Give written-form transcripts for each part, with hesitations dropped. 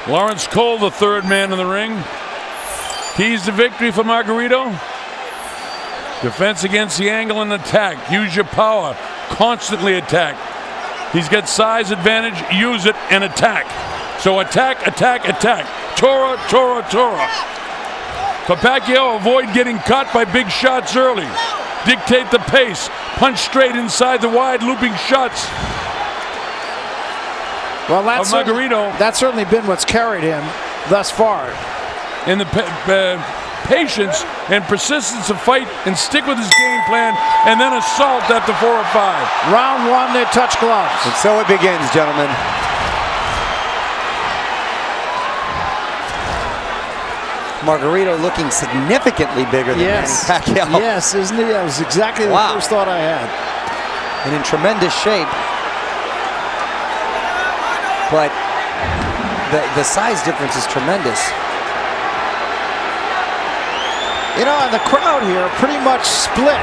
Lawrence Cole, the third man in the ring. Keys to victory for Margarito. Defense against the angle and attack. Use your power. Constantly attack. He's got size advantage. Use it and attack. So attack, attack, attack. Tora, Tora, Tora. For Pacquiao, avoid getting caught by big shots early. Dictate the pace. Punch straight inside the wide looping shots. Well, that's certainly been what's carried him thus far. In the patience and persistence of fight and stick with his game plan and then assault after 4 or 5. Round 1, they touch gloves. And so it begins, gentlemen. Margarito looking significantly bigger than Manny Pacquiao. Yes, isn't he? That was exactly the first thought I had. And in tremendous shape. But the size difference is tremendous. You know, and the crowd here pretty much split.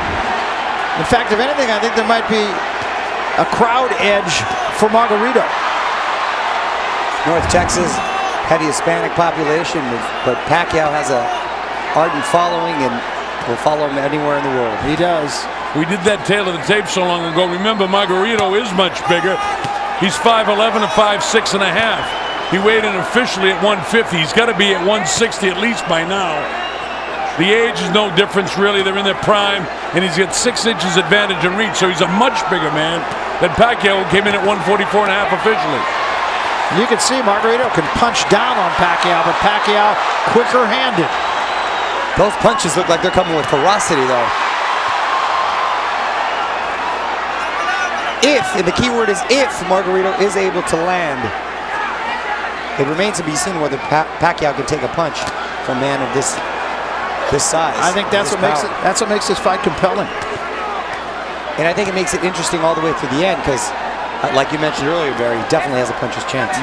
In fact, if anything, I think there might be a crowd edge for Margarito. North Texas, heavy Hispanic population, but Pacquiao has a ardent following and will follow him anywhere in the world. He does. We did that tale of the tape so long ago. Remember, Margarito is much bigger. He's 5'11" to 5'6" and a half. He weighed in officially at 150. He's got to be at 160 at least by now. The age is no difference, really. They're in their prime, and he's got 6 inches advantage in reach, so he's a much bigger man than Pacquiao, who came in at 144 and a half officially. You can see Margarito can punch down on Pacquiao, but Pacquiao quicker-handed. Those punches look like they're coming with ferocity, though. If, and the key word is if, Margarito is able to land. It remains to be seen whether Pacquiao can take a punch from a man of this size. I think that's what makes this fight compelling. And I think it makes it interesting all the way through the end because, like you mentioned earlier, Barry, he definitely has a puncher's chance.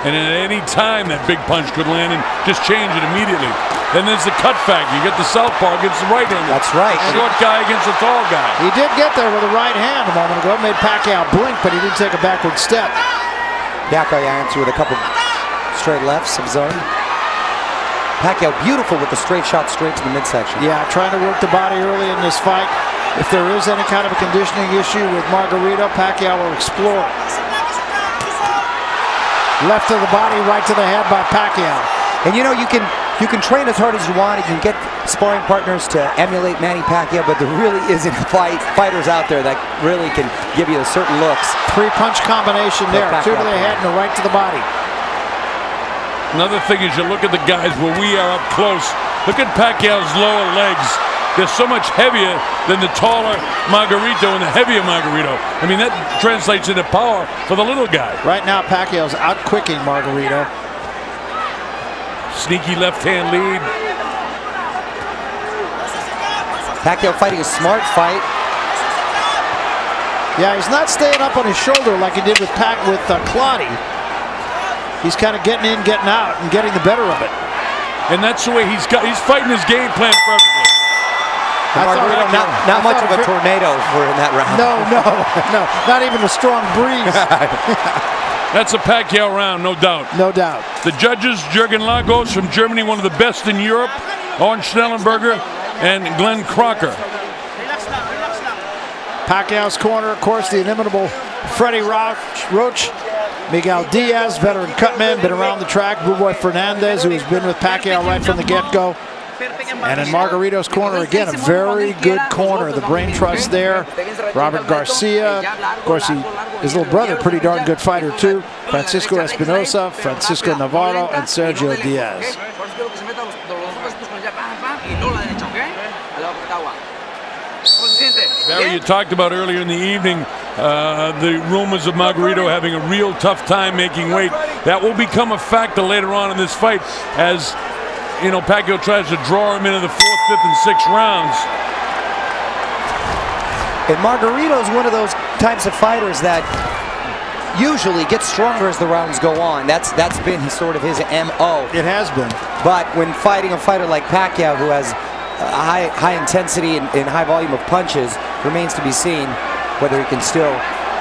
And at any time, that big punch could land and just change it immediately. Then there's the cut factor. You get the southpaw against the right hand. That's right. Short guy against the tall guy. He did get there with a right hand a moment ago. Made Pacquiao blink, but he didn't take a backward step. Pacquiao answered with a couple straight lefts of zone. Pacquiao beautiful with the straight shot straight to the midsection. Yeah, trying to work the body early in this fight. If there is any kind of a conditioning issue with Margarito, Pacquiao will explore. Left to the body, right to the head by Pacquiao. And you know, you can train as hard as you want. You can get sparring partners to emulate Manny Pacquiao, but there really isn't fighters out there that really can give you certain looks. 3-punch combination there. 2 to the head and a right to the body. Another thing is you look at the guys where we are up close. Look at Pacquiao's lower legs. They're so much heavier than the taller Margarito and the heavier Margarito. I mean, that translates into power for the little guy. Right now, Pacquiao's out-quicking Margarito. Sneaky left-hand lead. Pacquiao fighting a smart fight. Yeah, he's not staying up on his shoulder like he did with Claudy. He's kind of getting in, getting out, and getting the better of it. And that's the way he's fighting his game plan perfectly. Not much of a tornado for in that round. No, not even a strong breeze. That's a Pacquiao round, no doubt. No doubt. The judges, Jürgen Lagos from Germany, one of the best in Europe, Oren Schnellenberger, and Glenn Crocker. Pacquiao's corner, of course, the inimitable Freddie Roach. Miguel Diaz, veteran cutman, been around the track. Buboy Fernandez, who has been with Pacquiao right from the get-go. And in Margarito's corner, again, a very good corner. The brain trust there. Robert Garcia. Of course, his little brother, pretty darn good fighter, too. Francisco Espinosa, Francisco Navarro, and Sergio Diaz. Barry, you talked about earlier in the evening the rumors of Margarito having a real tough time making weight. That will become a factor later on in this fight as, you know, Pacquiao tries to draw him into the 4th, 5th, and 6th rounds. And Margarito's one of those types of fighters that usually gets stronger as the rounds go on. That's been sort of his MO. It has been. But when fighting a fighter like Pacquiao, who has a high intensity and high volume of punches, remains to be seen whether he can still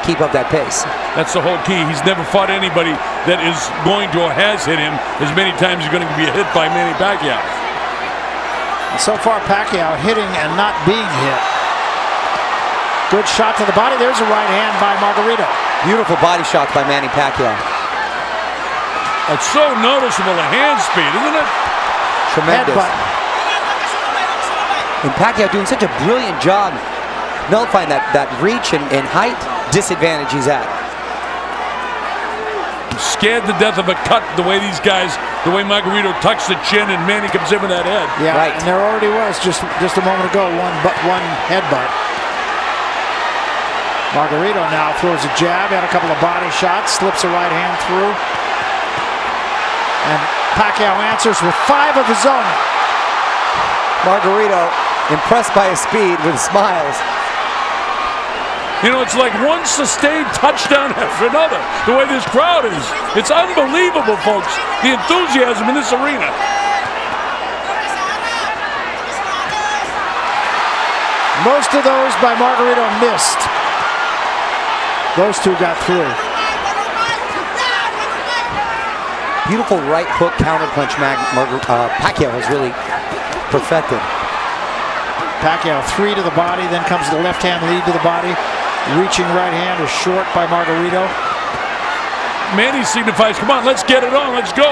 keep up that pace. That's the whole key. He's never fought anybody that is going to or has hit him as many times as going to be hit by Manny Pacquiao. And so far, Pacquiao hitting and not being hit. Good shot to the body. There's a right hand by Margarito. Beautiful body shots by Manny Pacquiao. It's so noticeable, the hand speed, isn't it? Tremendous. Headbutt. And Pacquiao doing such a brilliant job nullifying that reach and height disadvantage he's at. I'm scared to death of a cut the way these guys, the way Margarito tucks the chin and Manny comes in with that head. Yeah, right. And there already was just a moment ago one headbutt. Margarito now throws a jab, had a couple of body shots, slips a right hand through. And Pacquiao answers with 5 of his own. Margarito impressed by his speed with smiles. You know, it's like one sustained touchdown after another, the way this crowd is. It's unbelievable, folks, the enthusiasm in this arena. Most of those by Margarito missed. Those two got through. Beautiful right hook counterpunch Pacquiao has really perfected. Pacquiao 3 to the body, then comes the left hand lead to the body. Reaching right hand is short by Margarito. Manny signifies, come on, let's get it on, let's go.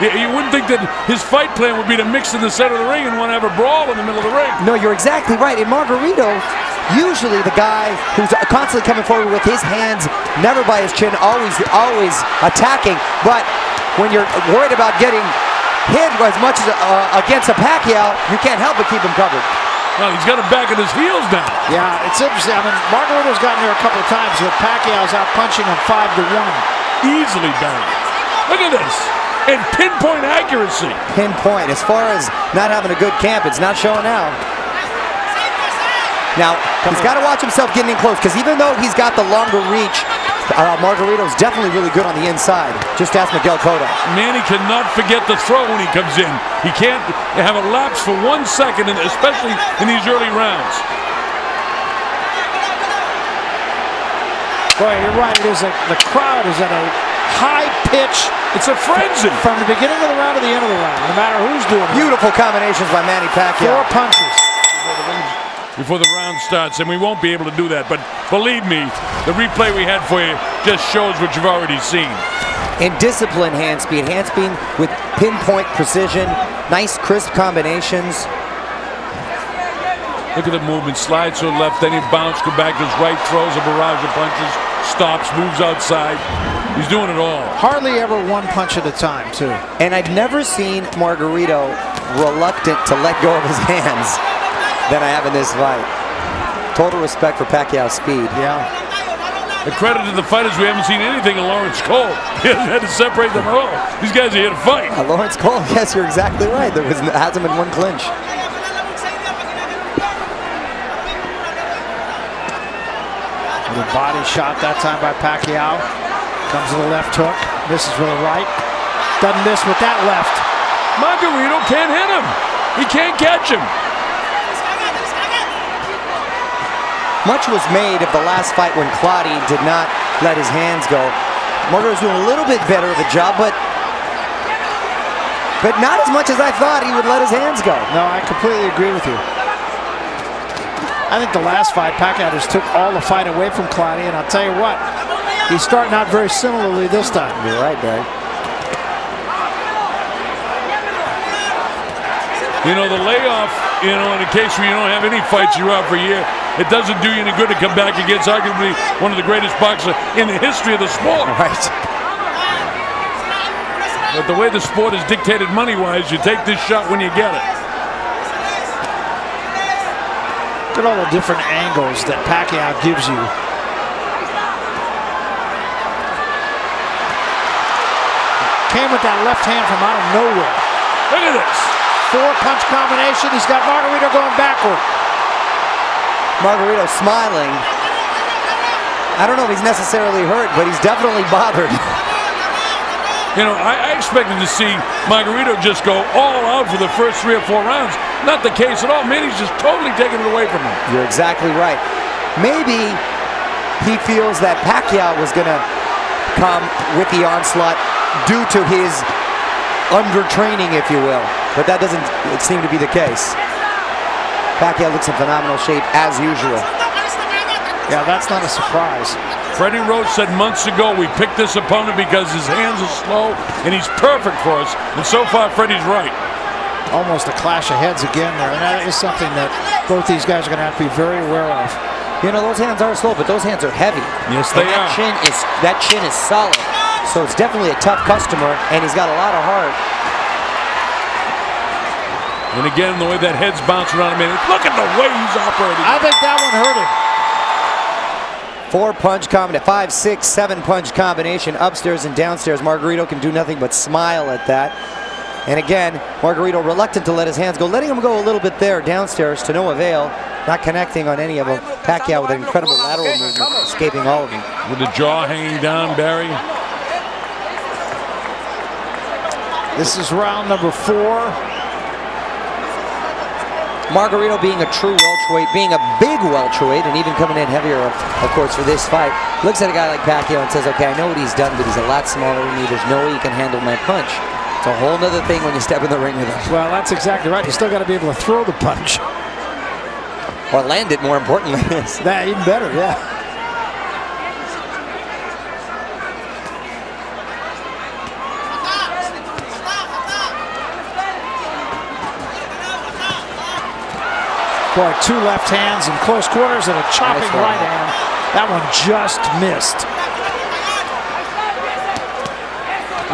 You wouldn't think that his fight plan would be to mix in the center of the ring and want to have a brawl in the middle of the ring. No, you're exactly right. And Margarito, usually the guy who's constantly coming forward with his hands, never by his chin, always attacking. But when you're worried about getting hit as much as against a Pacquiao, you can't help but keep him covered. Well, he's got him back at his heels now. Yeah, it's interesting. I mean, Margarito's gotten there a couple of times, but Pacquiao's out punching him 5-1. Easily done. Look at this. And pinpoint accuracy. Pinpoint. As far as not having a good camp, it's not showing out. Now, he's got to watch himself getting in close, because even though he's got the longer reach, Margarito's definitely really good on the inside. Just ask Miguel Cotto. Manny cannot forget the throw when he comes in. He can't have a lapse for 1 second, and especially in these early rounds. Boy, you're right. It is the crowd is at a high pitch. It's a frenzy. From the beginning of the round to the end of the round, no matter who's doing it. Beautiful combinations by Manny Pacquiao. 4 punches. Before the round starts, and we won't be able to do that. But believe me, the replay we had for you just shows what you've already seen. And disciplined hand speed with pinpoint precision, nice crisp combinations. Look at the movement, slides to the left, then he bounces, go back to his right, throws a barrage of punches, stops, moves outside. He's doing it all. Hardly ever 1 punch at a time, too. And I've never seen Margarito reluctant to let go of his hands than I have in this fight. Total respect for Pacquiao's speed. Yeah. The credit to the fighters, we haven't seen anything in Lawrence Cole. He hasn't had to separate them at all. These guys are here to fight. Lawrence Cole, yes, you're exactly right. Hasn't been 1 clinch. The body shot that time by Pacquiao. Comes to the left hook. Misses with a right. Doesn't miss with that left. Margarito can't hit him. He can't catch him. Much was made of the last fight when Clottey did not let his hands go. Margarito's doing a little bit better of a job, but not as much as I thought he would let his hands go. No, I completely agree with you. I think the last fight, Pacquiao just took all the fight away from Clottey, and I'll tell you what, he's starting out very similarly this time. You're right, Barry. You know, the layoff, in a case where you don't have any fights, you're out for a year, it doesn't do you any good to come back against arguably one of the greatest boxers in the history of the sport. Right. But the way the sport is dictated money-wise, you take this shot when you get it. Look at all the different angles that Pacquiao gives you. Came with that left hand from out of nowhere. Look at this. 4-punch combination. He's got Margarito going backward. Margarito smiling. I don't know if he's necessarily hurt, but he's definitely bothered. You know, I expected to see Margarito just go all out for the first 3 or 4 rounds. Not the case at all. Manny's just totally taking it away from him. You're exactly right. Maybe he feels that Pacquiao was going to come with the onslaught due to his undertraining, if you will. But that doesn't seem to be the case. Pacquiao looks in phenomenal shape as usual. Yeah, that's not a surprise. Freddie Roach said months ago we picked this opponent because his hands are slow and he's perfect for us. And so far, Freddie's right. Almost a clash of heads again there, and that is something that both these guys are going to have to be very aware of. You know, those hands are slow, but those hands are heavy. Yes, they are. That chin is solid. So it's definitely a tough customer, and he's got a lot of heart. And again, the way that head's bouncing around him, look at the way he's operating. I think that one hurt him. 4-punch combination, 5, 6, 7-punch combination, upstairs and downstairs. Margarito can do nothing but smile at that. And again, Margarito reluctant to let his hands go, letting him go a little bit there downstairs to no avail, not connecting on any of them. Pacquiao with an incredible lateral movement, escaping all of them. With the jaw hanging down, Barry. This is round number 4. Margarito being a true welterweight, being a big welterweight, and even coming in heavier, of course, for this fight, looks at a guy like Pacquiao and says, okay, I know what he's done, but he's a lot smaller than me. There's no way he can handle my punch. It's a whole nother thing when you step in the ring with him. Well, that's exactly right. You still got to be able to throw the punch. Or land it, more importantly. That even better, yeah. Boy, 2 left hands in close quarters and a chopping right hand. That one just missed.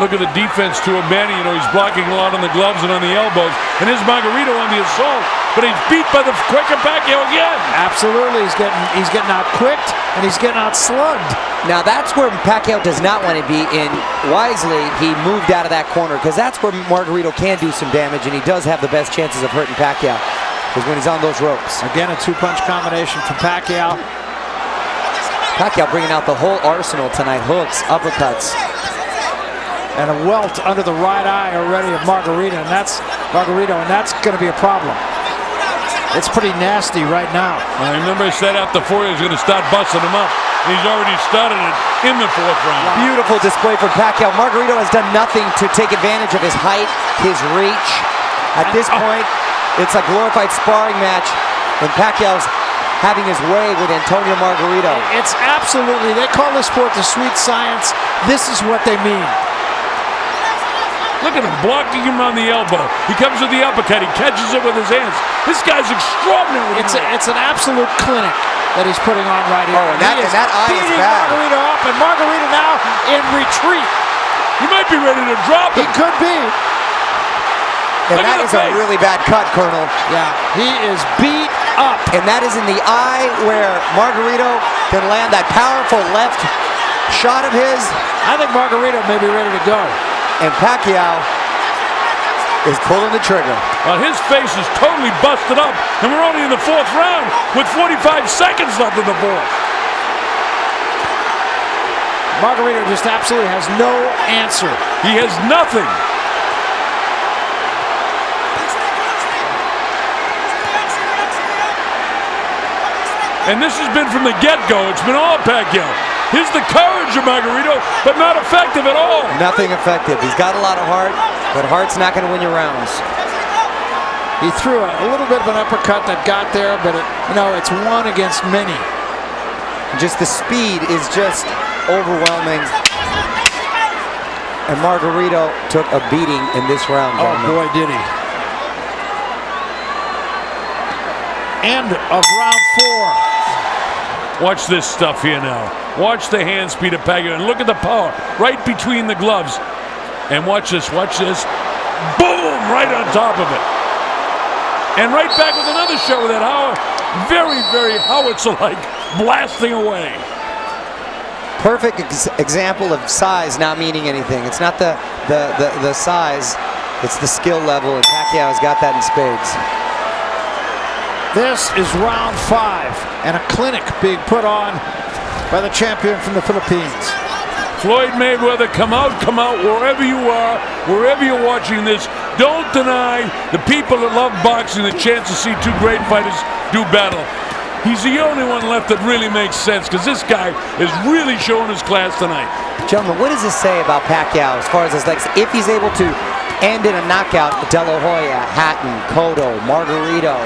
Look at the defense to Manny. You know, he's blocking a lot on the gloves and on the elbows. And here's Margarito on the assault. But he's beat by the quicker Pacquiao again. Absolutely. He's getting out quicked and he's getting out slugged. Now that's where Pacquiao does not want to be, and wisely he moved out of that corner, because that's where Margarito can do some damage, and he does have the best chances of hurting Pacquiao, is when he's on those ropes. Again, a 2-punch combination from Pacquiao. Pacquiao bringing out the whole arsenal tonight. Hooks, uppercuts. And a welt under the right eye already of Margarito, and that's going to be a problem. It's pretty nasty right now. I remember I said after 4 he was going to start busting him up. He's already started it in the 4th round. Beautiful display from Pacquiao. Margarito has done nothing to take advantage of his height, his reach. At this point, it's a glorified sparring match, and Pacquiao's having his way with Antonio Margarito. It's absolutely, they call this sport the sweet science. This is what they mean. Look at him blocking him on the elbow. He comes with the uppercut. He catches it with his hands. This guy's extraordinary. It's an absolute clinic that he's putting on right here. Oh, and that eye is bad. Margarito up, and Margarito now in retreat. He might be ready to drop He him. could be. And that is a really bad cut, Colonel. Yeah, he is beat up. And that is in the eye where Margarito can land that powerful left shot of his. I think Margarito may be ready to go. And Pacquiao is pulling the trigger. Well, his face is totally busted up, and we're only in the 4th round with 45 seconds left in the 4th. Margarito just absolutely has no answer. He has nothing. And this has been from the get-go. It's been all Pacquiao. Here's the courage of Margarito, but not effective at all. Nothing effective. He's got a lot of heart, but heart's not going to win your rounds. He threw a little bit of an uppercut that got there, but it's one against many. Just the speed is just overwhelming. And Margarito took a beating in this round. Oh boy, did he. End of round 4. Watch this stuff here now. Watch the hand speed of Pacquiao, and look at the power right between the gloves. And watch this, boom, right on top of it. And right back with another shot with that very, very howitzer-like blasting away. Perfect example of size not meaning anything. It's not the size, it's the skill level, and Pacquiao has got that in spades. This is round 5, and a clinic being put on by the champion from the Philippines. Floyd Mayweather, come out, wherever you are, wherever you're watching this. Don't deny the people that love boxing the chance to see 2 great fighters do battle. He's the only one left that really makes sense because this guy is really showing his class tonight. Gentlemen, what does this say about Pacquiao as far as his legs? If he's able to end in a knockout, De La Hoya, Hatton, Cotto, Margarito,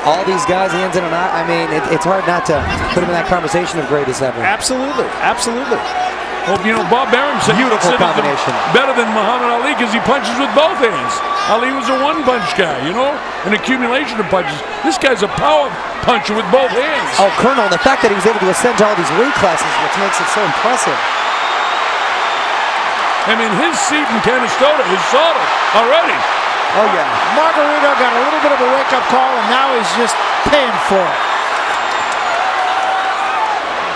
all these guys, he ends in a knockout. I mean, it's hard not to put him in that conversation of greatest ever. Absolutely, absolutely. Well, you know, Bob Arum said Beautiful combination. Better than Muhammad Ali because he punches with both hands. Ali was a one-punch guy, you know, an accumulation of punches. This guy's a power puncher with both hands. Oh, Colonel, the fact that he was able to ascend to all these weight classes, which makes it so impressive. I mean, his seat in Canastota is solid already. Oh, yeah. Margarito got a little bit of a wake-up call, and now he's just paying for it.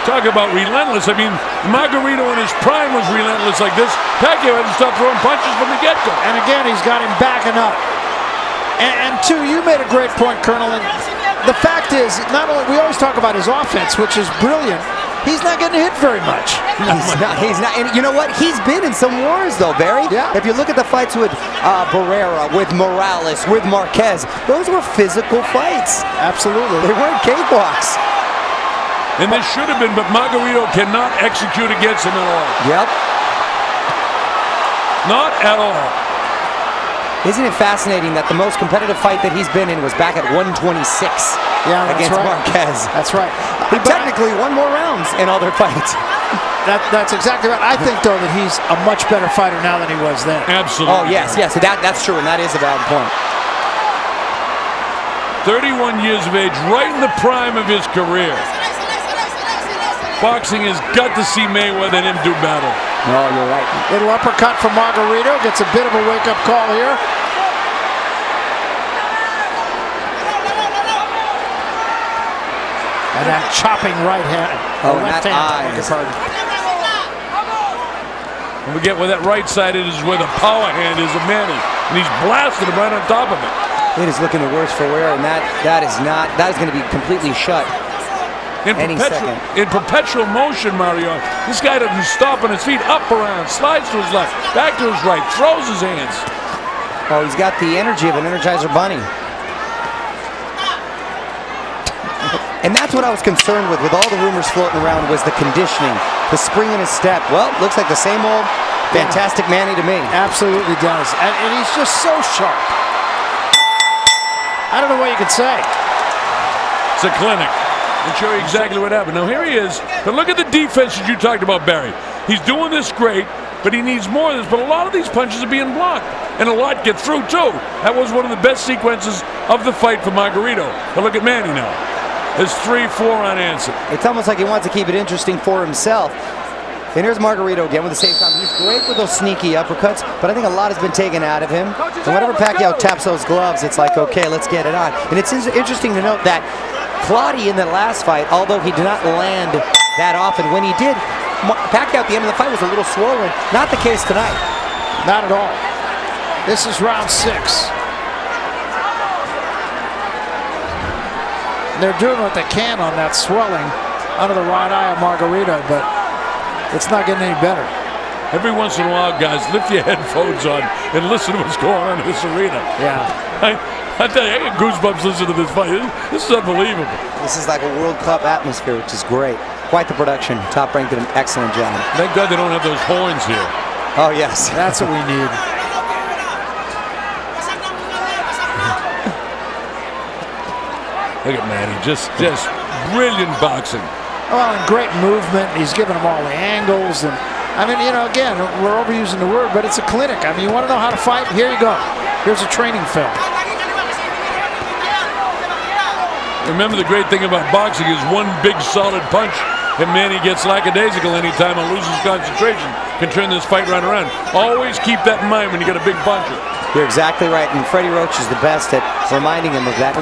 Talk about relentless. I mean, Margarito in his prime was relentless like this. Pacquiao had to stop throwing punches from the get-go. And again, he's got him backing up. And two, you made a great point, Colonel. And the fact is, not only we always talk about his offense, which is brilliant, he's not getting hit very much. He's not. And you know what? He's been in some wars, though, Barry. Yeah. If you look at the fights with Barrera, with Morales, with Marquez, those were physical fights. Absolutely. They weren't cakewalks. And this should have been, but Margarito cannot execute against him at all. Yep. Not at all. Isn't it fascinating that the most competitive fight that he's been in was back at 126 against Marquez? That's right. He technically won more rounds in all their fights. That's exactly right. I think, though, that he's a much better fighter now than he was then. Absolutely. Oh, yes. That's true, and that is a valid point. 31 years of age, right in the prime of his career. Boxing has got to see Mayweather and him do battle. No, you're right. Little uppercut from Margarito. Gets a bit of a wake-up call here. And that chopping right hand. Left hand. Don't forget where that right side is where the power hand is of Manny. And he's blasting him right on top of it. It is looking the worse for wear, and that is going to be completely shut. In perpetual motion, Mario. This guy doesn't stop on his feet. Up, around, slides to his left, back to his right, throws his hands. Oh, he's got the energy of an Energizer Bunny. And that's what I was concerned with all the rumors floating around, was the conditioning, the spring in his step. Well, looks like the same old fantastic Manny to me. Absolutely does. And he's just so sharp. I don't know what you could say. It's a clinic. I'll show you exactly what happened. Now, here he is. But look at the defense that you talked about, Barry. He's doing this great, but he needs more of this. But a lot of these punches are being blocked, and a lot get through, too. That was one of the best sequences of the fight for Margarito. But look at Manny now. There's 3-4 unanswered. It's almost like he wants to keep it interesting for himself. And here's Margarito again with the same time. He's great with those sneaky uppercuts, but I think a lot has been taken out of him. And whenever Pacquiao taps those gloves, it's like, okay, let's get it on. And it's interesting to note that Claudio in the last fight, although he did not land that often, when he did, Pacquiao at the end of the fight was a little swollen. Not the case tonight. Not at all. This is round 6. They're doing what they can on that swelling under the right eye of Margarito, but it's not getting any better. Every once in a while, guys, lift your headphones on and listen to what's going on in this arena. Yeah. I tell you, I get goosebumps listening to this fight. This is unbelievable. This is like a World Cup atmosphere, which is great. Quite the production. Top Rank did an excellent job. Thank God they don't have those horns here. Oh, yes. That's what we need. Look at Manny, just brilliant boxing. Well, and great movement. He's giving them all the angles. And I mean, you know, again, we're overusing the word, but it's a clinic. I mean, you want to know how to fight? Here you go. Here's a training film. Remember, the great thing about boxing is one big solid punch, and Manny gets lackadaisical anytime and loses concentration, can turn this fight right around. Always keep that in mind when you get a big puncher. You're exactly right, and Freddie Roach is the best at reminding him of that.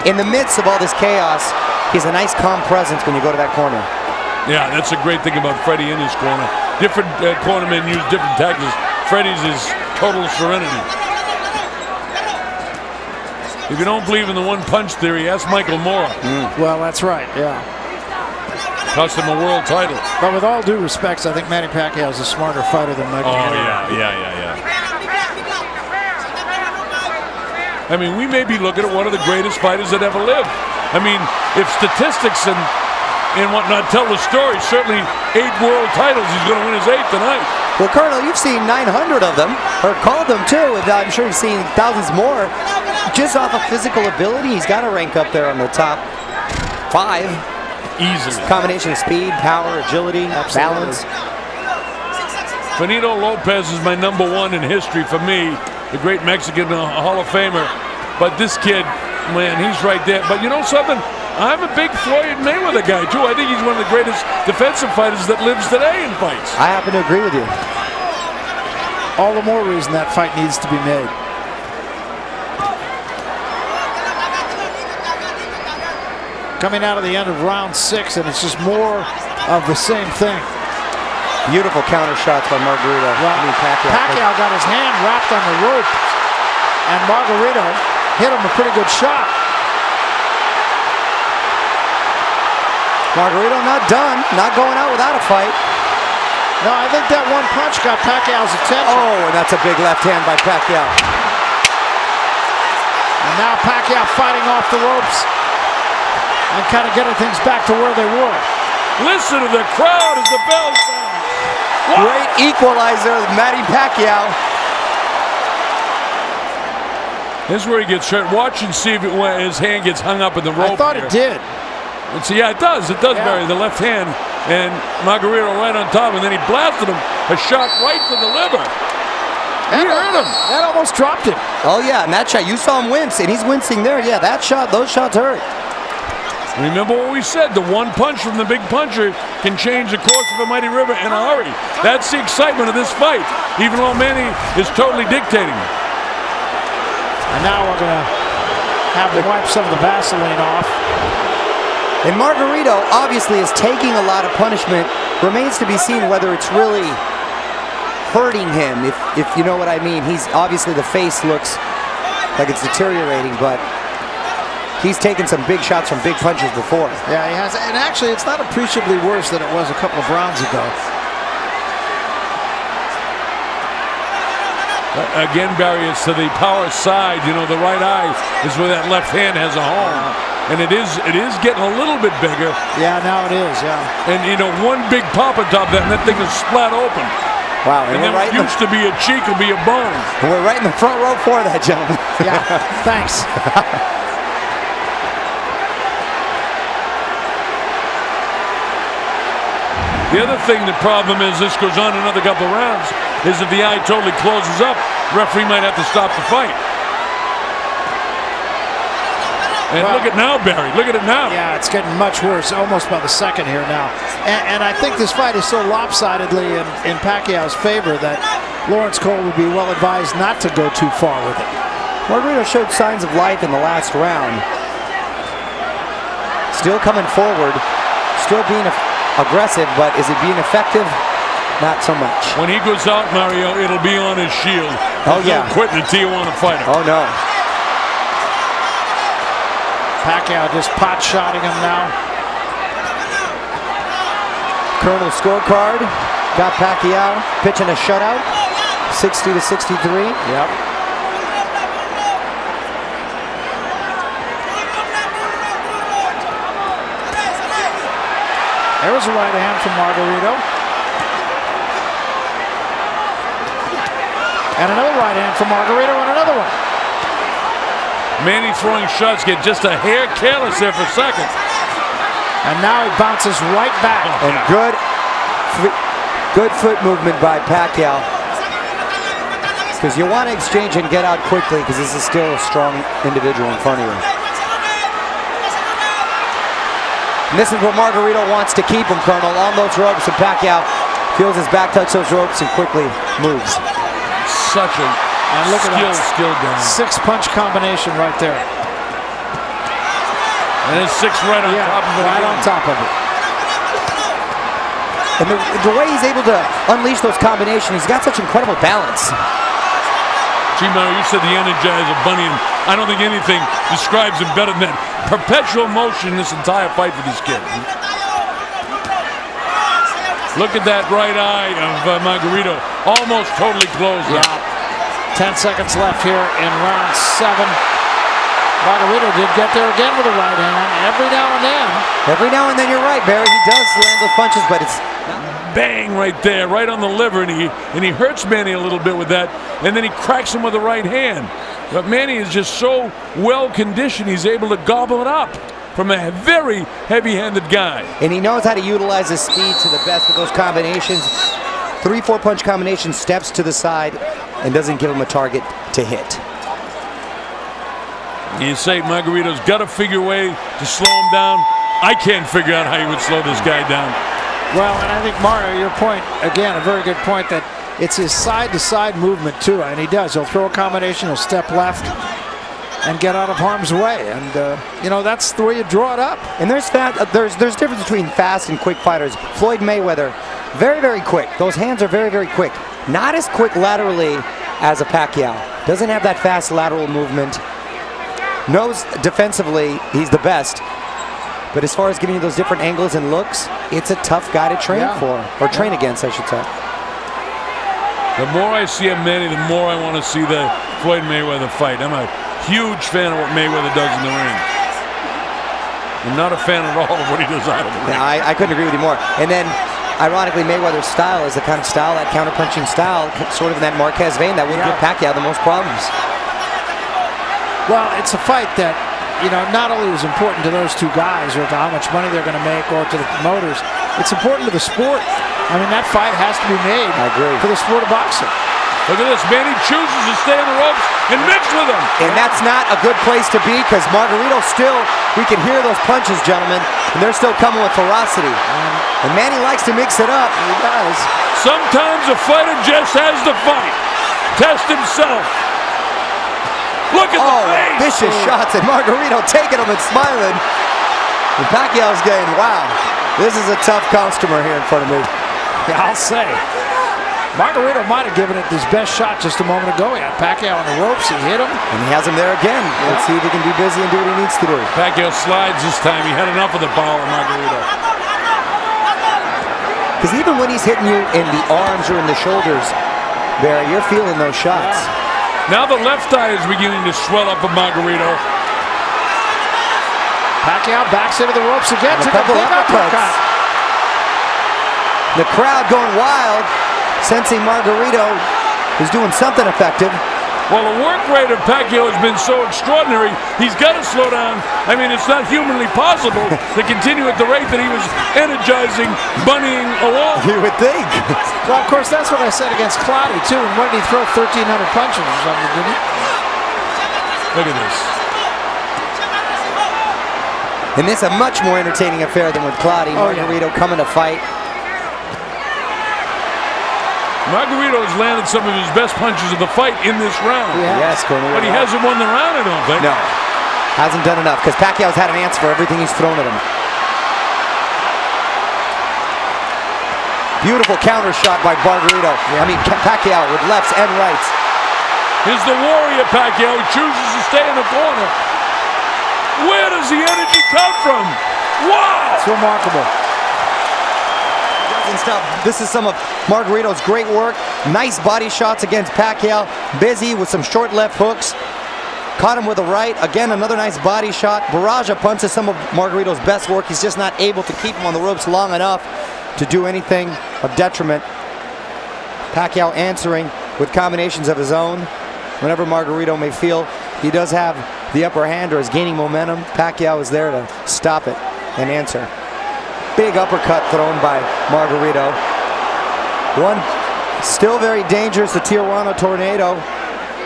In the midst of all this chaos, he's a nice calm presence when you go to that corner. Yeah, that's a great thing about Freddie in his corner. Different cornermen use different tactics. Freddie's is total serenity. If you don't believe in the one-punch theory, ask Michael Mora. Well, that's right, yeah. Cost him a world title. But with all due respects, I think Manny Pacquiao is a smarter fighter than Michael Mora. Yeah. I mean, we may be looking at one of the greatest fighters that ever lived. I mean, if statistics and whatnot tell the story, certainly 8 world titles. He's going to win his 8th tonight. Well, Colonel, you've seen 900 of them, or called them too. And I'm sure you've seen thousands more. Just off of physical ability, he's got to rank up there on the top 5. Easily. Combination of speed, power, agility, balance. Benito Lopez is my number 1 in history for me, the great Mexican Hall of Famer. But this kid, man, he's right there. But you know something? I'm a big Floyd Mayweather guy, too. I think he's one of the greatest defensive fighters that lives today in fights. I happen to agree with you. All the more reason that fight needs to be made. Coming out of the end of round 6, and it's just more of the same thing. Beautiful counter shots by Margarito. Well, Pacquiao got his hand wrapped on the rope, and Margarito hit him a pretty good shot. Margarito not done, not going out without a fight. No, I think that one punch got Pacquiao's attention. Oh, and that's a big left hand by Pacquiao. And now Pacquiao fighting off the ropes and kind of getting things back to where they were. Listen to the crowd as the bell sounds. Great equalizer, Manny Pacquiao. This is where he gets hurt. Watch and see if his hand gets hung up in the rope. I thought it did. And so, yeah, it does. It does, Barry. The left hand, and Margarito right on top, and then he blasted him a shot right to the liver. He hurt him. That almost dropped him. Oh yeah, and that shot, you saw him wince, and he's wincing there. Yeah, that shot, those shots hurt. Remember what we said, the one punch from the big puncher can change the course of a mighty river in a hurry. That's the excitement of this fight, even though Manny is totally dictating. And now we're going to have to wipe some of the Vaseline off. And Margarito obviously is taking a lot of punishment. Remains to be seen whether it's really hurting him, if you know what I mean. He's obviously, the face looks like it's deteriorating, but he's taken some big shots from big punches before. Yeah, he has. And actually, it's not appreciably worse than it was a couple of rounds ago. Again, Barry, it's to the power side. You know, the right eye is where that left hand has a home. And it is getting a little bit bigger. Yeah, now it is, yeah. And, you know, one big pop on top of that, and that thing is splat open. Wow, and then right what used to be a cheek will be a bone. And we're right in the front row for that, gentlemen. Yeah, thanks. The other thing, the problem is, this goes on another couple of rounds, is if the eye totally closes up, referee might have to stop the fight. And well, look at now, Barry. Look at it now. Yeah, it's getting much worse, almost by the second here now. And I think this fight is so lopsidedly in Pacquiao's favor that Lawrence Cole would be well advised not to go too far with it. Margarito showed signs of life in the last round. Still coming forward, still being aggressive, but is it being effective? Not so much. When he goes out, Mario, it'll be on his shield. Oh, yeah. No quitting until you want to fight him. Oh, no. Pacquiao just pot-shotting him now. Colonel scorecard. Got Pacquiao pitching a shutout. 60-63. Yep. There was a right hand from Margarito. And another right hand from Margarito and another one. Manny throwing shots, get just a hair careless there for a second. And now he bounces right back. And good foot movement by Pacquiao. Because you want to exchange and get out quickly, because this is still a strong individual in front of you. And this is what Margarito wants to keep him, Colonel, on those ropes, and Pacquiao feels his back touch those ropes and quickly moves. Such a skill down. 6-punch combination right there. And then 6 right on top of it. Right on top of it. And the way he's able to unleash those combinations, he's got such incredible balance. Gee, Mario, you said the Energizer Bunny, and I don't think anything describes him better than that. Perpetual motion this entire fight for this kid. Look at that right eye of Margarito. Almost totally closed. Yeah. 10 seconds left here in round 7. Margarito did get there again with a right hand every now and then. Every now and then, you're right, Barry. He does land those punches, but it's Bang right there, right on the liver, and he hurts Manny a little bit with that, and then he cracks him with the right hand. But Manny is just so well conditioned, he's able to gobble it up from a very heavy-handed guy. And he knows how to utilize his speed to the best with those combinations. 3-4 punch combination, steps to the side, and doesn't give him a target to hit. You say Margarito's got to figure a way to slow him down. I can't figure out how you would slow this guy down. Well, and I think, Mario, your point, again, a very good point, that it's his side-to-side movement, too, and he does. He'll throw a combination, he'll step left and get out of harm's way, and, you know, that's the way you draw it up. And there's difference between fast and quick fighters. Floyd Mayweather, very, very quick. Those hands are very, very quick. Not as quick laterally as a Pacquiao. Doesn't have that fast lateral movement. Knows defensively he's the best. But as far as giving you those different angles and looks, it's a tough guy to train for, or train against, I should say. The more I see of Manny, the more I want to see the Floyd Mayweather fight. I'm a huge fan of what Mayweather does in the ring. I'm not a fan at all of what he does out of the ring. Yeah, I couldn't agree with you more. And then, ironically, Mayweather's style is the kind of style, that counter-punching style, sort of in that Marquez vein, that would give Pacquiao the most problems. Well, it's a fight that, you know, not only is important to those two guys or to how much money they're going to make or to the promoters, it's important to the sport. I mean, that fight has to be made for the sport of boxing. Look at this. Manny chooses to stay on the ropes and mix with them. And that's not a good place to be, because Margarito still, we can hear those punches, gentlemen, and they're still coming with ferocity. And Manny likes to mix it up. He does. Sometimes a fighter just has to fight. Test himself. Look at the face. Vicious shots, and Margarito taking them and smiling. And Pacquiao's getting, wow, this is a tough customer here in front of me. Yeah, I'll say. Margarito might have given it his best shot just a moment ago. He had Pacquiao on the ropes, he hit him. And he has him there again. Let's see if he can be busy and do what he needs to do. Pacquiao slides this time. He had enough of the power of Margarito. Because even when he's hitting you in the arms or in the shoulders, Barry, you're feeling those shots. Now the left eye is beginning to swell up of Margarito. Pacquiao backs into the ropes again. Took a big uppercut. The crowd going wild, sensing Margarito is doing something effective. Well, the work rate of Pacquiao has been so extraordinary, he's got to slow down. I mean, it's not humanly possible to continue at the rate that he was energizing, bunnying along. You would think. Well, of course, that's what I said against Clottey, too. And what did he throw? 1,300 punches or something, didn't he? Look at this. And this is a much more entertaining affair than with Clottey. Margarito coming to fight. Margarito has landed some of his best punches of the fight in this round. Yes, Cornelio. But he hasn't won the round, I don't think. No, hasn't done enough, because Pacquiao's had an answer for everything he's thrown at him. Beautiful counter shot by Margarito. I mean, Pacquiao with lefts and rights. Here's the warrior Pacquiao. He chooses to stay in the corner. Where does the energy come from? Wow! It's remarkable. This is some of Margarito's great work. Nice body shots against Pacquiao. Busy with some short left hooks. Caught him with a right. Again, another nice body shot. Barrage of punches, some of Margarito's best work. He's just not able to keep him on the ropes long enough to do anything of detriment. Pacquiao answering with combinations of his own. Whenever Margarito may feel he does have the upper hand or is gaining momentum, Pacquiao is there to stop it and answer. Big uppercut thrown by Margarito. One still very dangerous, the Tijuana Tornado.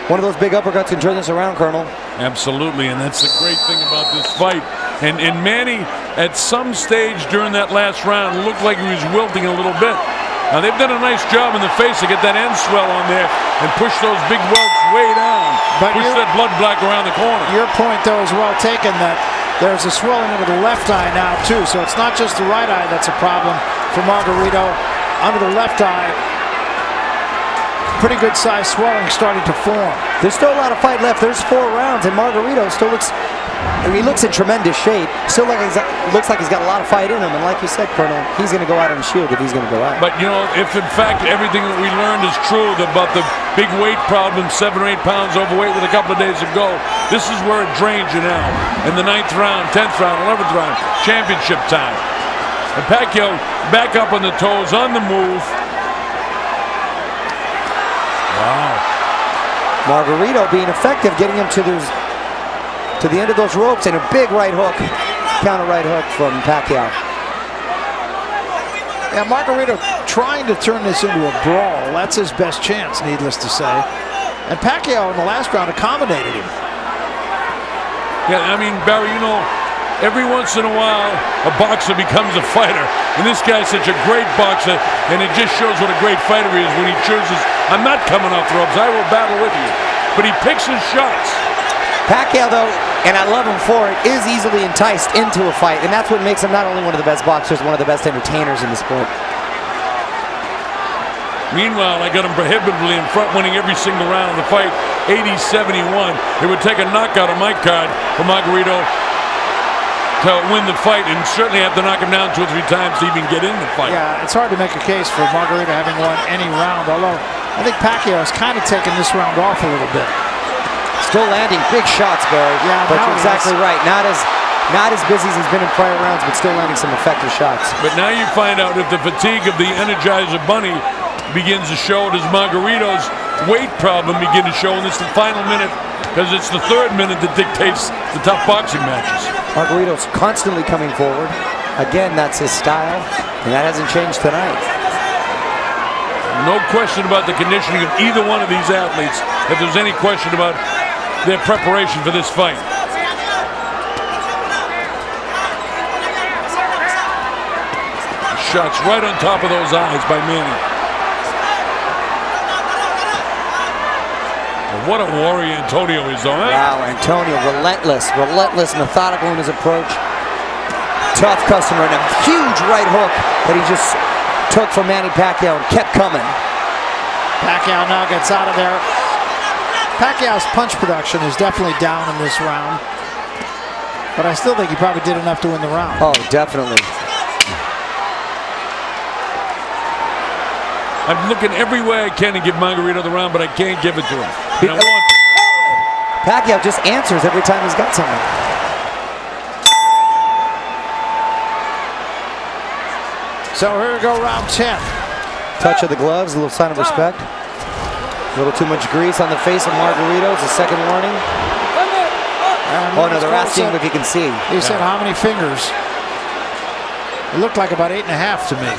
One of those big uppercuts can turn this around, Colonel. Absolutely, and that's the great thing about this fight. And Manny, at some stage during that last round, looked like he was wilting a little bit. Now, they've done a nice job in the face to get that end swell on there and push those big welts way down. But push that blood black around the corner. Your point, though, is well taken, that there's a swelling under the left eye now, too. So it's not just the right eye that's a problem for Margarito. Under the left eye, pretty good size swelling starting to form. There's still a lot of fight left. There's 4 rounds, and Margarito still looks, he looks in tremendous shape. Still looks like he's got a lot of fight in him. And like you said, Colonel, he's going to go out on a shield if he's going to go out. But, you know, if in fact everything that we learned is true about the big weight problem, 7 or 8 pounds overweight with a couple of days to go, this is where it drains you now. In the 9th round, 10th round, 11th round, championship time. And Pacquiao back up on the toes, on the move. Wow. Margarito being effective, getting him to the end of those ropes, and a big right hook, counter right hook from Pacquiao. Yeah, Margarito trying to turn this into a brawl. That's his best chance, needless to say. And Pacquiao in the last round accommodated him. Yeah, I mean, Barry, you know, every once in a while, a boxer becomes a fighter. And this guy's such a great boxer, and it just shows what a great fighter he is when he chooses, I'm not coming off the ropes, I will battle with you. But he picks his shots. Pacquiao, though, and I love him for it, is easily enticed into a fight. And that's what makes him not only one of the best boxers, one of the best entertainers in the sport. Meanwhile, I got him prohibitively in front, winning every single round of the fight, 80-71. It would take a knockout on my card for Margarito to win the fight, and certainly have to knock him down 2 or 3 times to even get in the fight. Yeah, it's hard to make a case for Margarito having won any round, although I think Pacquiao has kind of taken this round off a little bit. Still landing big shots, Barry. Yeah, but you're exactly right. Not as busy as he's been in prior rounds, but still landing some effective shots. But now you find out if the fatigue of the Energizer Bunny begins to show, does Margarito's weight problem begin to show in this final minute? Because it's the 3rd minute that dictates the tough boxing matches. Margarito's constantly coming forward. Again, that's his style, and that hasn't changed tonight. No question about the conditioning of either one of these athletes, if there's any question about their preparation for this fight. Shots right on top of those eyes by Manny. What a warrior Antonio is, though, eh? Wow, Antonio, relentless, methodical in his approach. Tough customer, and a huge right hook that he just took from Manny Pacquiao and kept coming. Pacquiao now gets out of there. Pacquiao's punch production is definitely down in this round, but I still think he probably did enough to win the round. Oh, definitely. I'm looking every way I can to give Margarito the round, but I can't give it to him. And I want to. Pacquiao just answers every time he's got something. So here we go, round 10. Touch of the gloves, a little sign of respect. A little too much grease on the face of Margarito. It's a second warning. Oh no, they're asking him if he can see. He said how many fingers? It looked like about 8.5 to me.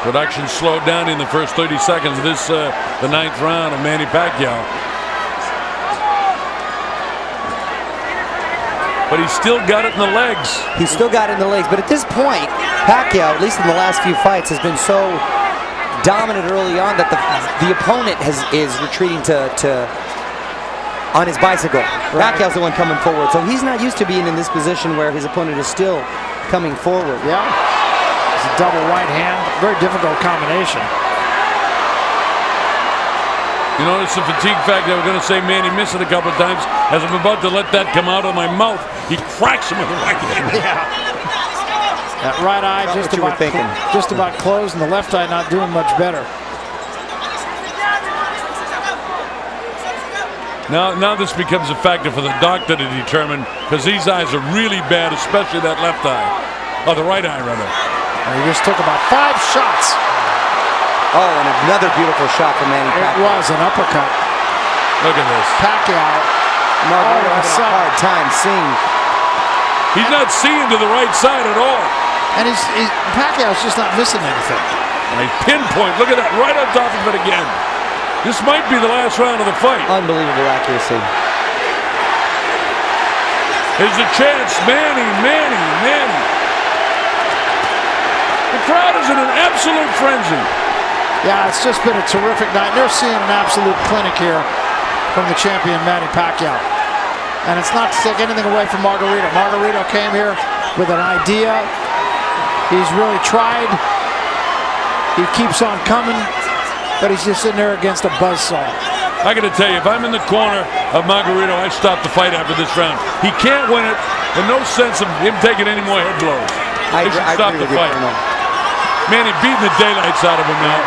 Production slowed down in the first 30 seconds of this, the 9th round of Manny Pacquiao. But he's still got it in the legs. He's still got it in the legs. But at this point, Pacquiao, at least in the last few fights, has been so dominant early on that the opponent is retreating on his bicycle. Right. Pacquiao's the one coming forward. So he's not used to being in this position where his opponent is still coming forward. Yeah. It's a double right hand. Very difficult combination. You notice the fatigue factor. I was going to say Manny missed it a couple of times. As I'm about to let that come out of my mouth, he cracks him with the right hand. Yeah. That right eye just about closed, and the left eye not doing much better. Now this becomes a factor for the doctor to determine, because these eyes are really bad, especially that left eye. Or the right eye, rather. And he just took about 5 shots. Oh, and another beautiful shot from Manny Pacquiao. It was an uppercut. Look at this. Pacquiao. Margarito having a hard time seeing. He's not seeing to the right side at all. And Pacquiao's just not missing anything. And a pinpoint. Look at that. Right on top of it again. This might be the last round of the fight. Unbelievable accuracy. Here's a chance. Manny. The crowd is in an absolute frenzy. Yeah, it's just been a terrific night. They're seeing an absolute clinic here from the champion, Manny Pacquiao. And it's not to take anything away from Margarito. Margarito came here with an idea. He's really tried. He keeps on coming, but he's just sitting there against a buzzsaw. I got to tell you, if I'm in the corner of Margarito, I stop the fight after this round. He can't win it, and no sense of him taking any more head blows. They should stop the fight. Manny beating the daylights out of him now.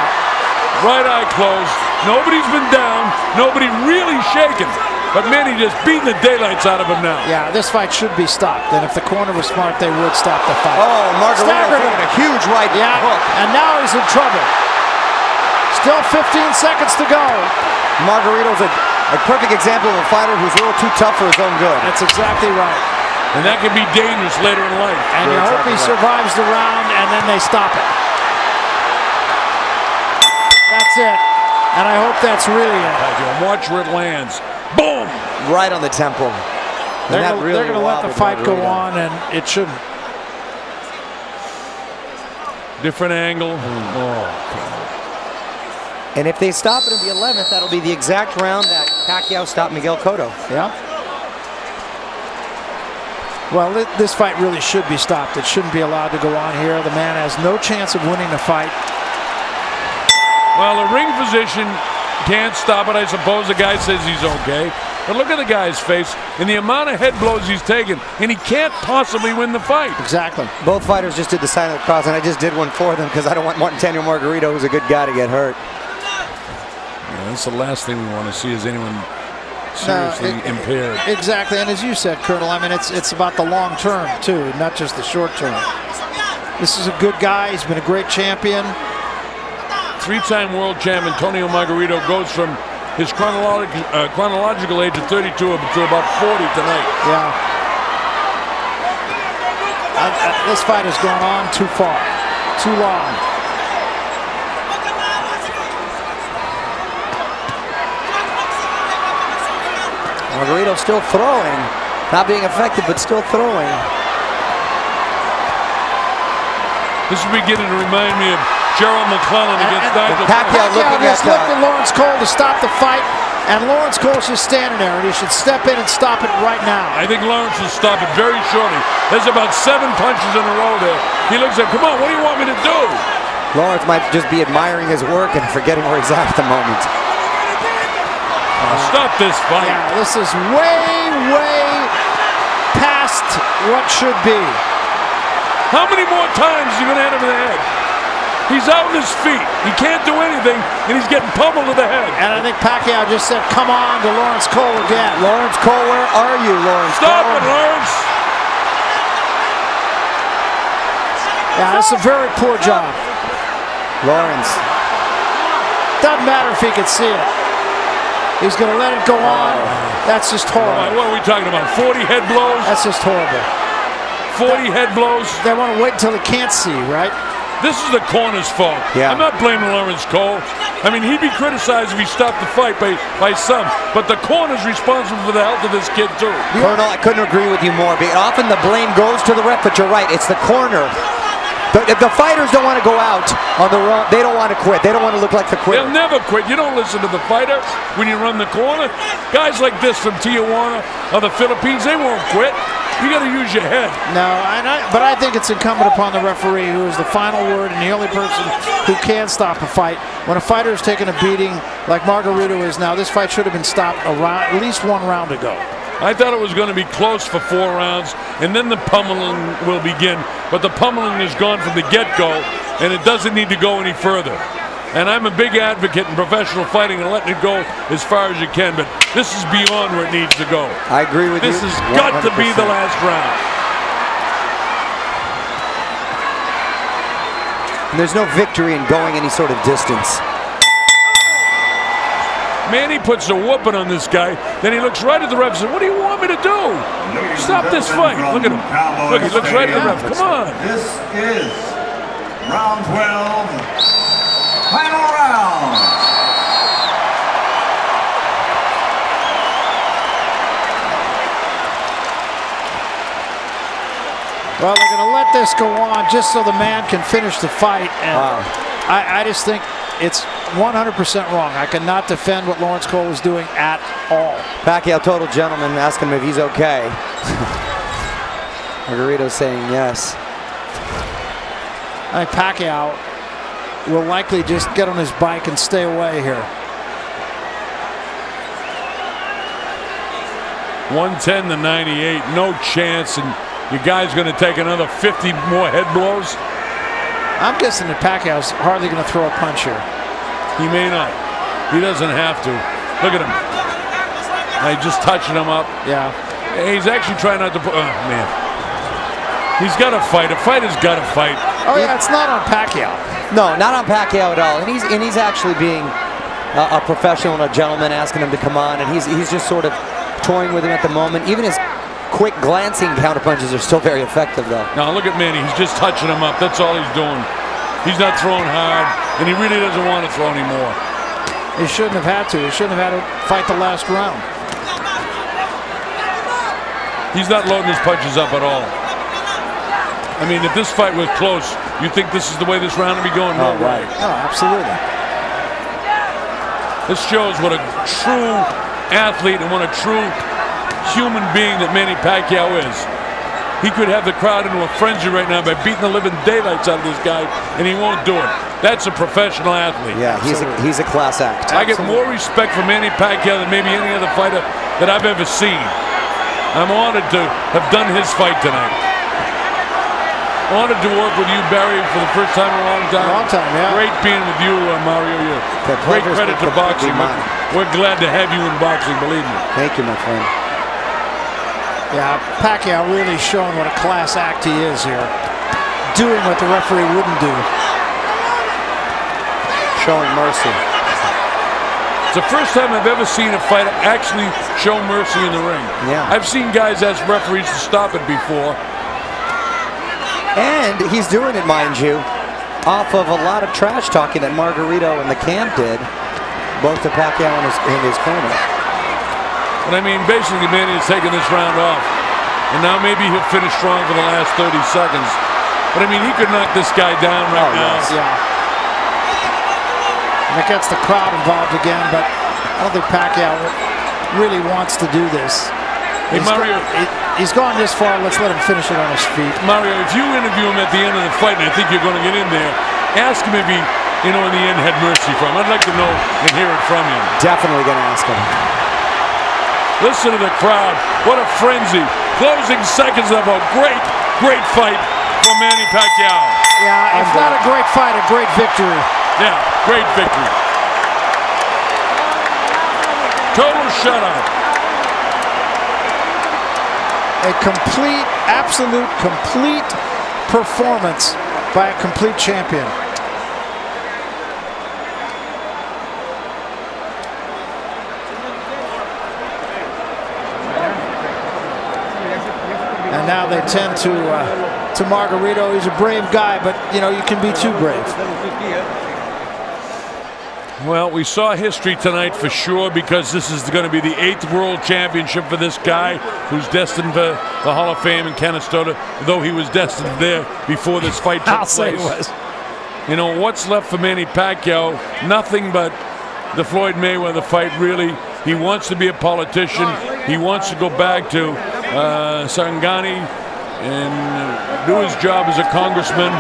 Right eye closed. Nobody's been down. Nobody really shaken. But Manny just beating the daylights out of him now. Yeah, this fight should be stopped. And if the corner was smart, they would stop the fight. Oh, Margarito taking a huge right hook. And now he's in trouble. Still 15 seconds to go. Margarito's a perfect example of a fighter who's a little too tough for his own good. That's exactly right. And that can be dangerous later in life. And you hope he survives the round, and then they stop it. That's it. And I hope that's really it. Watch where it lands. Boom! Right on the temple. They're going to let the fight go on, and it shouldn't. Different angle. And if they stop it in the 11th, that'll be the exact round that Pacquiao stopped Miguel Cotto. Yeah. Well, this fight really should be stopped. It shouldn't be allowed to go on here. The man has no chance of winning the fight. Well, the ring physician can't stop it. I suppose the guy says he's okay. But look at the guy's face and the amount of head blows he's taken, and he can't possibly win the fight. Exactly. Both fighters just did the sign of the cross, and I just did one for them because I don't want Antonio Margarito, who's a good guy, to get hurt. Yeah, that's the last thing we want to see is anyone seriously impaired. Exactly, and as you said, Colonel, I mean, it's about the long term, too, not just the short term. This is a good guy. He's been a great champion. Three-time world champ Antonio Margarito goes from his chronological age of 32 to about 40 tonight. Yeah. This fight has gone on too far, too long. Margarito still throwing, not being effective, but still throwing. This is beginning to remind me of Gerald McClellan against Nigel. Pacquiao just looked at Lawrence Cole to stop the fight, and Lawrence Cole's just standing there, and he should step in and stop it right now. I think Lawrence will stop it very shortly. There's about 7 punches in a row there. He looks like, come on, what do you want me to do? Lawrence might just be admiring his work and forgetting where he's at the moment. Stop this fight. Yeah, this is way past what should be. How many more times are you going to hit him in the head? He's out on his feet. He can't do anything, and he's getting pummeled to the head. And I think Pacquiao just said, come on, to Lawrence Cole again. Lawrence Cole, where are you, Lawrence Stop Cole? it, Lawrence. Yeah, that's a very poor job. Lawrence. Doesn't matter if he could see it. He's going to let it go on. That's just horrible. What are we talking about, 40 head blows? That's just horrible. 40 head blows? They want to wait until he can't see, right? This is the corner's fault. Yeah. I'm not blaming Lawrence Cole. I mean, he'd be criticized if he stopped the fight by some, but the corner's responsible for the health of this kid, too. Colonel, I couldn't agree with you more. Often the blame goes to the ref, but you're right. It's the corner. The fighters don't want to go out on the wrong. They don't want to quit. They don't want to look like the quitter. They'll never quit. You don't listen to the fighter when you run the corner. Guys like this from Tijuana or the Philippines, they won't quit. You got to use your head. No, but I think it's incumbent upon the referee, who is the final word and the only person who can stop a fight. When a fighter is taking a beating like Margarito is now, this fight should have been stopped at least 1 round ago. I thought it was going to be close for 4 rounds, and then the pummeling will begin. But the pummeling is gone from the get-go, and it doesn't need to go any further. And I'm a big advocate in professional fighting and letting it go as far as you can, but this is beyond where it needs to go. I agree with you. This has got to be the last round. And there's no victory in going any sort of distance. Manny puts a whooping on this guy, then he looks right at the ref and says, what do you want me to do? Stop this fight. Look at him. Look, he looks right at the ref. Come on. This is round 12. Final round. Well, they're going to let this go on just so the man can finish the fight. And I just think it's 100% wrong. I cannot defend what Lawrence Cole was doing at all. Pacquiao, total gentleman, ask him if he's okay. Margarito's saying yes. I think Pacquiao will likely just get on his bike and stay away here. 110 to 98, no chance, and your guy's going to take another 50 more head blows. I'm guessing that Pacquiao's hardly going to throw a punch here. He may not. He doesn't have to. Look at him. He's just touching him up. Yeah. He's actually trying not to put. Oh, man. He's got to fight. A fighter's got to fight. Oh, yeah, it's not on Pacquiao. No, not on Pacquiao at all. And he's actually being a professional and a gentleman, asking him to come on. And he's just sort of toying with him at the moment. Even his quick glancing counterpunches are still very effective, though. Now look at Manny. He's just touching him up. That's all he's doing. He's not throwing hard, and he really doesn't want to throw anymore. He shouldn't have had to. He shouldn't have had to fight the last round. He's not loading his punches up at all. I mean, if this fight was close, you think this is the way this round would be going? No way. Oh, absolutely. This shows what a true athlete and what a true human being that Manny Pacquiao is. He could have the crowd into a frenzy right now by beating the living daylights out of this guy, and he won't do it. That's a professional athlete. Yeah, he's a class act. I get more respect for Manny Pacquiao than maybe any other fighter that I've ever seen. I'm honored to have done his fight tonight. Honored to work with you, Barry, for the first time in a long time. Long time, yeah. Great being with you, Mario. Great credit to boxing. We're glad to have you in boxing, believe me. Thank you, my friend. Yeah, Pacquiao really showing what a class act he is here. Doing what the referee wouldn't do. Showing mercy. It's the first time I've ever seen a fighter actually show mercy in the ring. Yeah. I've seen guys ask referees to stop it before. And he's doing it, mind you, off of a lot of trash talking that Margarito and the camp did, both to Pacquiao and his corner. But I mean, basically, Manny is taking this round off. And now maybe he'll finish strong for the last 30 seconds. But I mean, he could knock this guy down right now. Yes. Yeah. And it gets the crowd involved again, but I don't think Pacquiao really wants to do this. Hey, Mario. He's gone this far. Let's let him finish it on his feet. Mario, if you interview him at the end of the fight, and I think you're going to get in there, ask him if he, in the end, had mercy for him. I'd like to know and hear it from him. Definitely going to ask him. Listen to the crowd. What a frenzy. Closing seconds of a great, great fight for Manny Pacquiao. Yeah, if not a great fight, a great victory. Yeah, great victory. Total shutout. A complete, absolute, complete performance by a complete champion. And now they tend to Margarito. He's a brave guy, but you can be too brave. Well, we saw history tonight for sure, because this is going to be the 8th World Championship for this guy who's destined for the Hall of Fame in Canastota, though he was destined there before this fight took place. What's left for Manny Pacquiao? Nothing but the Floyd Mayweather fight, really. He wants to be a politician. He wants to go back to Sarangani and do his job as a congressman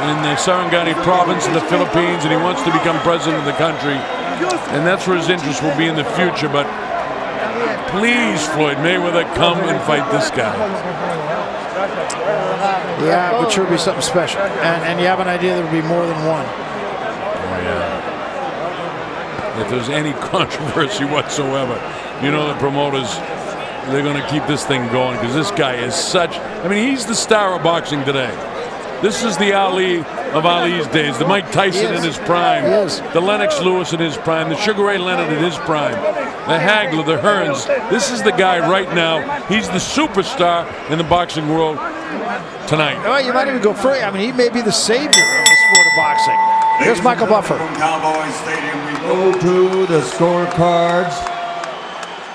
in the Sarangani province in the Philippines, and he wants to become president of the country. And that's where his interest will be in the future. But please, Floyd Mayweather, come and fight this guy. Yeah, it would sure be something special. And you have an idea there would be more than one. Oh, yeah. If there's any controversy whatsoever, the promoters, they're going to keep this thing going, because this guy is he's the star of boxing today. This is the Ali of Ali's days, the Mike Tyson in his prime, the Lennox Lewis in his prime, the Sugar Ray Leonard in his prime, the Hagler, the Hearns. This is the guy right now. He's the superstar in the boxing world tonight. Oh, you might even go further. He may be the savior of the sport of boxing. Here's Michael Buffer. From Cowboys Stadium, we go to the scorecards.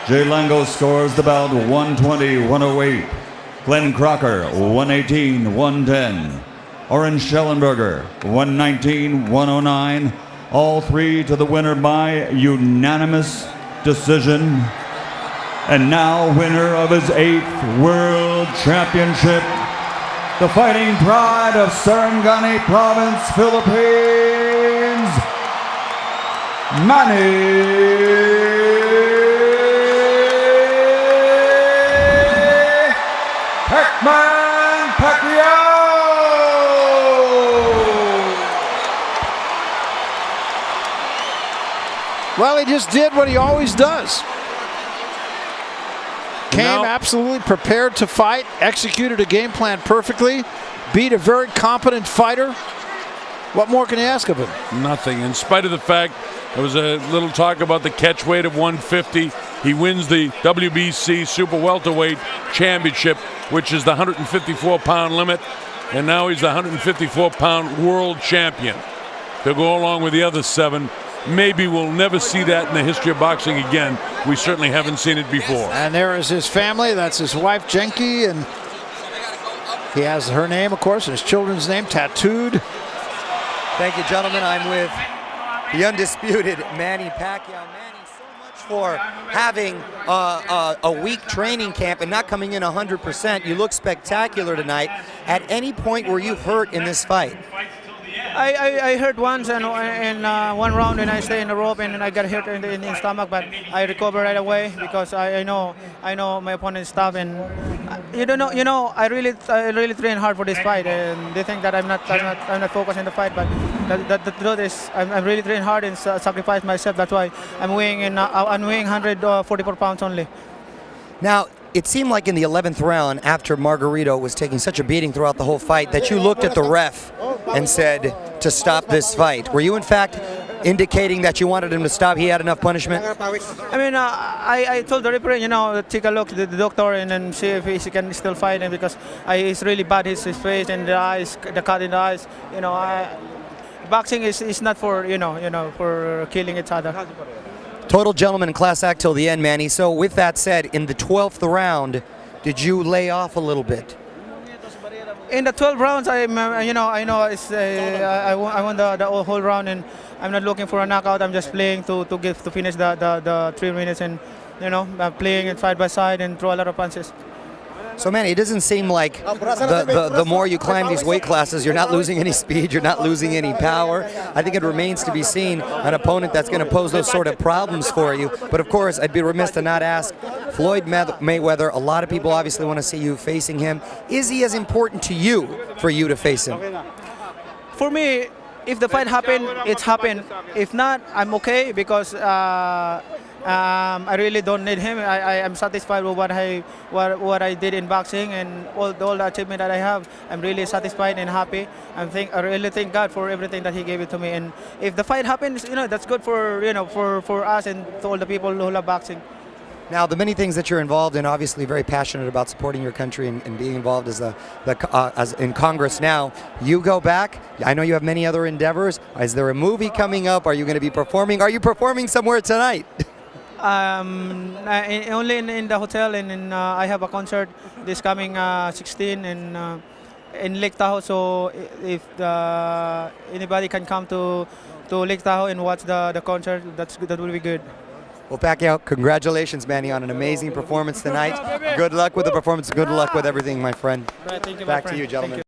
Jay Lango scores the bout 120-108. Glenn Crocker 118-110. Oren Schellenberger 119-109. all three to the winner by unanimous decision. And now winner of his 8th World Championship, the fighting pride of Sarangani Province, Philippines, Manny Pacman Pacquiao! Well, he just did what he always does. Came Now- absolutely prepared to fight, executed a game plan perfectly, beat a very competent fighter. What more can you ask of him? Nothing. In spite of the fact there was a little talk about the catch weight of 150, he wins the WBC Super Welterweight Championship, which is the 154-pound limit, and now he's the 154-pound world champion. To go along with the other 7, maybe we'll never see that in the history of boxing again. We certainly haven't seen it before. And there is his family. That's his wife, Jenki, and he has her name, of course, and his children's name tattooed. Thank you, gentlemen. I'm with the undisputed Manny Pacquiao. Manny, so much for having a weak training camp and not coming in 100%. You look spectacular tonight. At any point were you hurt in this fight? I hurt once in one round and I stay in the rope and I got hit in the stomach, but I recover right away because I know my opponent's tough, and I really train hard for this fight, and they think that I'm not focused in the fight, but the truth is I'm really train hard and sacrifice myself. That's why I'm weighing 144 pounds only. Now, it seemed like in the 11th round, after Margarito was taking such a beating throughout the whole fight, that you looked at the ref and said to stop this fight. Were you, in fact, indicating that you wanted him to stop? He had enough punishment? I mean, I told the referee, take a look at the doctor and then see if he can still fight him, because it's really bad, his face and the eyes, the cut in the eyes. Boxing is not for, for killing each other. Total gentleman and class act till the end, Manny. So with that said, in the 12th round, did you lay off a little bit? In the 12 rounds, I know it's I won the whole round, and I'm not looking for a knockout. I'm just playing to finish the 3 minutes, and playing it side by side and throw a lot of punches. So, Manny, it doesn't seem like the more you climb these weight classes, you're not losing any speed, you're not losing any power. I think it remains to be seen an opponent that's going to pose those sort of problems for you. But, of course, I'd be remiss to not ask Floyd Mayweather. A lot of people obviously want to see you facing him. Is he as important to you for you to face him? For me, if the fight happen, it's happened. If not, I'm okay, because I really don't need him. I am satisfied with what I did in boxing, and all the achievement that I have. I'm really satisfied and happy. I really thank God for everything that He gave it to me. And if the fight happens, that's good for for us and to all the people who love boxing. Now, the many things that you're involved in, obviously very passionate about supporting your country and being involved as in Congress now. You go back. I know you have many other endeavors. Is there a movie coming up? Are you going to be performing? Are you performing somewhere tonight? Only in the hotel, and I have a concert this coming 16 in Lake Tahoe. So if anybody can come to Lake Tahoe and watch the concert, that will be good. Well, Pacquiao, congratulations, Manny, on an amazing performance tonight. Good luck with the performance. Good luck with everything, my friend. Right, thank you, Back my friend. to you, gentlemen.